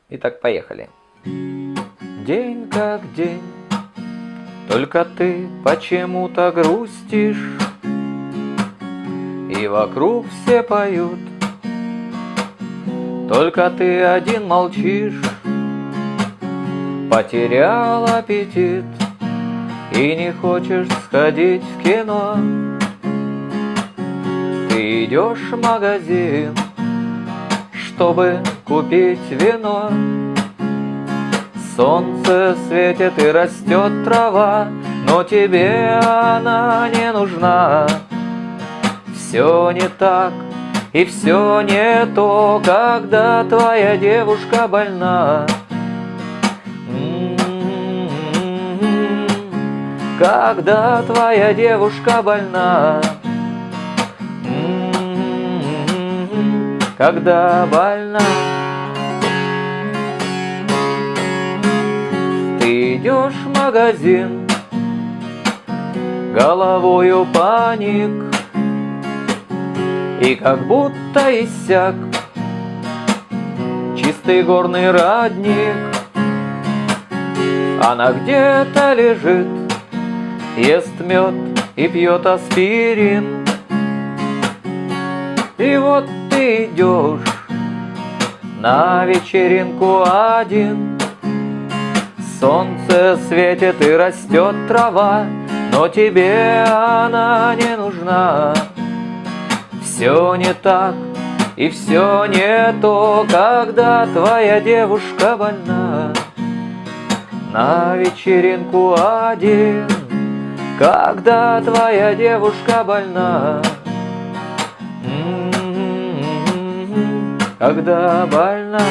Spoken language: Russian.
Итак, поехали. День как день, только ты почему-то грустишь, и вокруг все поют, только ты один молчишь. Потерял аппетит и не хочешь сходить в кино. Ты идешь в магазин, чтобы купить вино. Солнце светит и растет трава, но тебе она не нужна. Все не так и все не то, когда твоя девушка больна. Когда твоя девушка больна. Когда больна. Ты идешь в магазин, головою паник, и как будто иссяк чистый горный родник. Она где-то лежит, ест мед и пьет аспирин. И вот ты идешь на вечеринку один. Солнце светит и растет трава, но тебе она не нужна. Все не так и все не то, когда твоя девушка больна. На вечеринку один, когда твоя девушка больна. Когда больна.